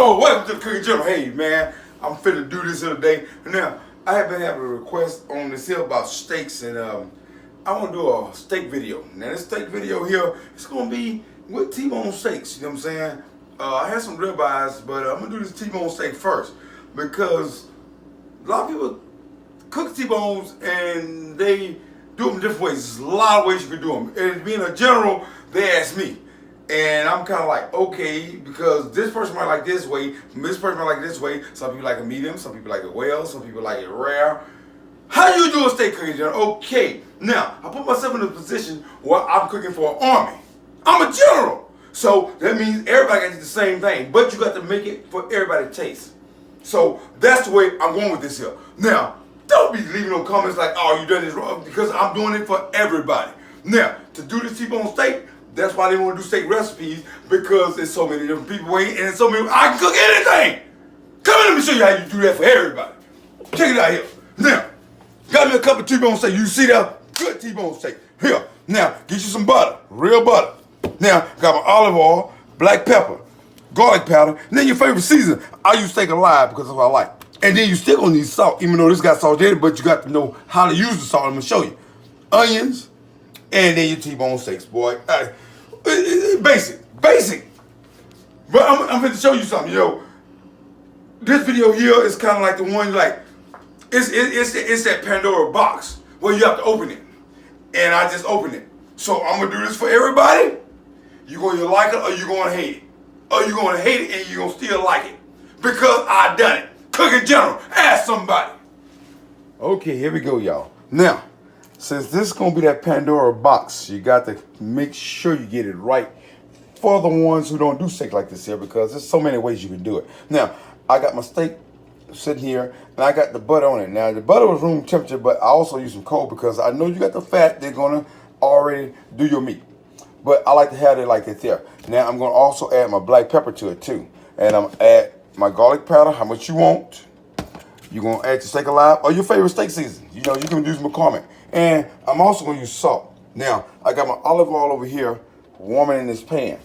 Yo, welcome to the Cooking Journal. Hey, man, I'm finna do this today. Now, I have been having a request on this here about steaks, and I want to do a steak video. Now, this steak video here, it's going to be with T-bone steaks, you know what I'm saying? I had some ribeyes, but I'm going to do this T-bone steak first because a lot of people cook T-bones and they do them different ways. There's a lot of ways you can do them. And being a general, they ask me. And I'm kind of like, okay, because this person might like this way, this person might like this way. Some people like a medium, some people like it well, some people like it rare. How you do a steak cooking, general? Okay, now, I put myself in a position where I'm cooking for an army. I'm a general. So that means everybody got to do the same thing, but you got to make it for everybody to taste. So that's the way I'm going with this here. Now, don't be leaving no comments like, oh, you done this wrong, because I'm doing it for everybody. Now, to do this T-bone steak, that's why they want to do steak recipes, because there's so many different people waiting, and there's so many, I can cook anything. Come here, let me show you how you do that for everybody. Check it out here. Now, got me a couple of T-bone steak. You see that? Good T-bone steak. Here, now, get you some butter, real butter. Now, got my olive oil, black pepper, garlic powder, and then your favorite season. I use steak alive because that's what I like. And then you still gonna need salt, even though this got salt in it, but you got to know how to use the salt. I'm gonna show you. Onions, and then your T-bone steaks, boy. Basic. But I'm going to show you something, yo. This video here is kind of like the one, like, it's that Pandora box where you have to open it. And I just opened it. So I'm going to do this for everybody. You're going to like it or you're going to hate it. Or you're going to hate it and you're going to still like it. Because I done it. Cooking General. Ask somebody. Okay, here we go, y'all. Now, since this is going to be that Pandora box, you got to make sure you get it right for the ones who don't do steak like this here, because there's so many ways you can do it. Now, I got my steak sitting here, and I got the butter on it. Now, the butter was room temperature, but I also use some cold because I know you got the fat. They're going to already do your meat. But I like to have it like it there. Now, I'm going to also add my black pepper to it, too. And I'm going to add my garlic powder, how much you want. You're going to add your steak alive or your favorite steak season. You know, you can use McCormick. And I'm also going to use salt. Now, I got my olive oil over here warming in this pan.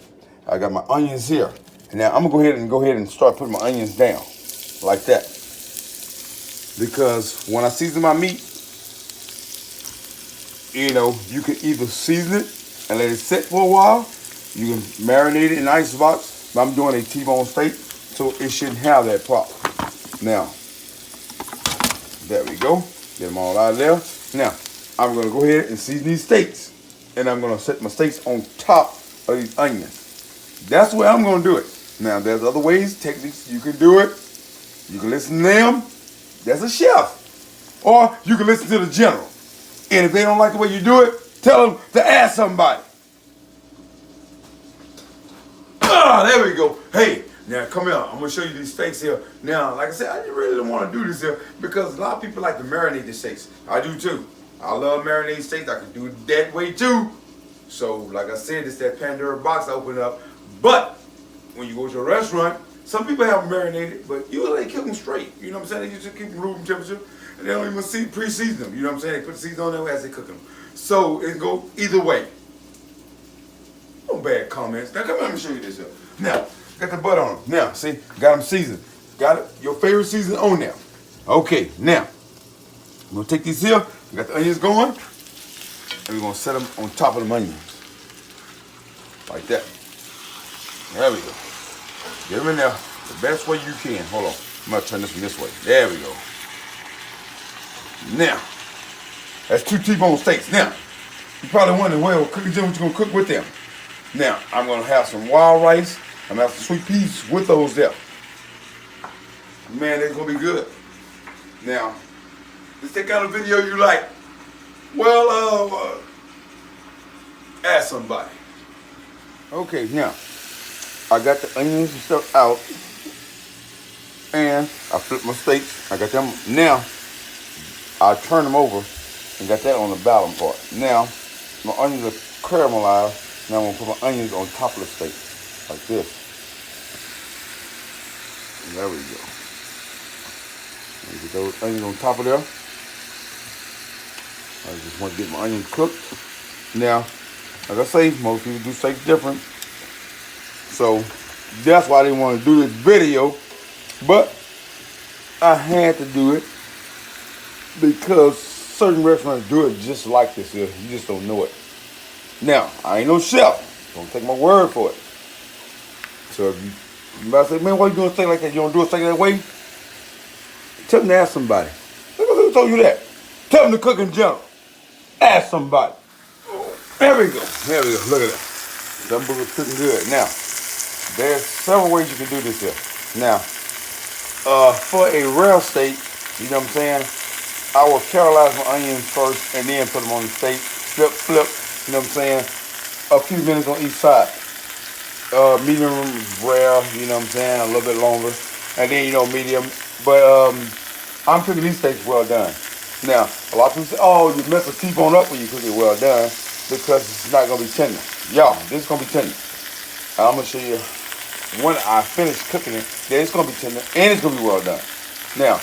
I got my onions here. And now I'm going to go ahead and start putting my onions down like that. Because when I season my meat, you know, you can either season it and let it sit for a while. You can marinate it in ice box. But I'm doing a T-bone steak, so it shouldn't have that problem. Now, there we go. Get them all out of there. Now, I'm going to go ahead and season these steaks. And I'm going to set my steaks on top of these onions. That's the way I'm going to do it. Now, there's other ways, techniques you can do it. You can listen to them. That's a chef. Or you can listen to the general. And if they don't like the way you do it, tell them to ask somebody. Ah, there we go. Hey, now come here. I'm going to show you these steaks here. Now, like I said, I really don't want to do this here because a lot of people like to marinate the steaks. I do too. I love marinating steaks. I can do it that way too. So, like I said, it's that Pandora box I open up. But when you go to a restaurant, some people have them marinated, but usually they cook them straight. You know what I'm saying? They usually keep them room temperature, and they don't even pre-season them. You know what I'm saying? They put the season on there as they cook them. So it go either way. No bad comments. Now come on, let me show you this here. Now, got the butter on them. Now, see, got them seasoned. Got it? Your favorite season on there. Okay, now, I'm going to take these here. We got the onions going, and we're going to set them on top of the onions. Like that. There we go. Get them in there the best way you can. Hold on. I'm going to turn this one this way. There we go. Now, that's 2 T-bone steaks. Now, you probably wondering, well, Cooking Jim, what you going to cook with them? Now, I'm going to have some wild rice. I'm going to have some sweet peas with those there. Man, they're going to be good. Now, is that kind of video you like? Well, ask somebody. Okay, now, I got the onions and stuff out. And I flipped my steaks. I got them. Now, I turn them over and got that on the bottom part. Now, my onions are caramelized. Now I'm going to put my onions on top of the steak. Like this. And there we go. Get those onions on top of there. I just want to get my onions cooked. Now, like I say, most people do steaks different. So That's why I didn't want to do this video. But I had to do it because certain restaurants do it just like this here. You just don't know it. Now, I ain't no chef. Don't take my word for it. So if you might say, man, why you doing a steak like that? You don't do a steak that way? Tell them to ask somebody. Who told you that? Tell them to cook in general. Ask somebody. There we go. There we go. Look at that. Them boogers cooking good. Now, there's several ways you can do this here. Now, for a rare steak, you know what I'm saying? I will caramelize my onions first and then put them on the steak. Flip, you know what I'm saying? A few minutes on each side. Medium rare, you know what I'm saying? A little bit longer. And then, medium. But I'm cooking these steaks well done. Now, a lot of people say, oh, you mess a T-bone up when you cook it well done because it's not going to be tender. Y'all, this is going to be tender. I'm going to show you when I finish cooking it, then it's going to be tender and it's going to be well done. Now,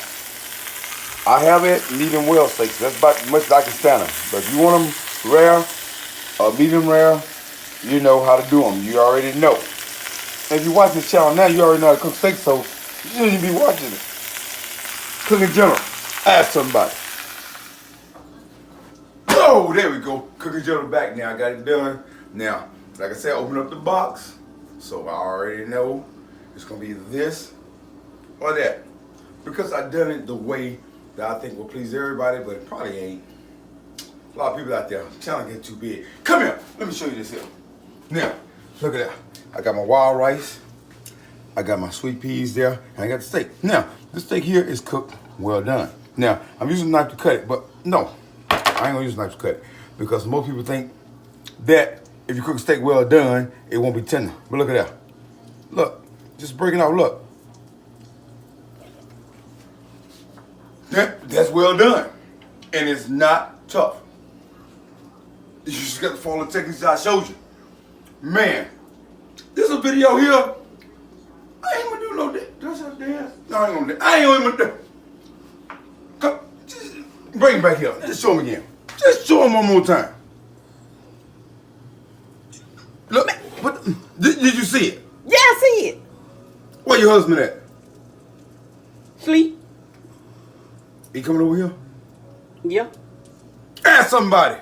I have it medium well steaks. That's about as much as I can stand them. But if you want them rare or medium rare, you know how to do them. You already know. If you watch this channel now, you already know how to cook steaks, so you shouldn't be watching it. Cook in general. Ask somebody. Oh, there we go. Cook in general back now. I got it done. Now, like I said, open up the box. So I already know it's going to be this or that. Because I done it the way that I think will please everybody, but it probably ain't. A lot of people out there, channel get too big. Come here, let me show you this here. Now, look at that. I got my wild rice. I got my sweet peas there, and I got the steak. Now, this steak here is cooked well done. Now, I'm using a knife to cut it, but no, I ain't gonna use a knife to cut it because most people think that if you cook a steak well done, it won't be tender. But look at that. Look, just breaking out, look. That's well done. And it's not tough. You just got to follow the techniques I showed you. Man, this is a video here. I ain't gonna do no dance. No, I ain't gonna dance. I ain't gonna do. Come, just bring him back here. Just show him again. Just show him one more time. Look, what? Did you see it? Yeah, I see it. Where your husband at? Sleep. He coming over here? Yeah. Ask somebody.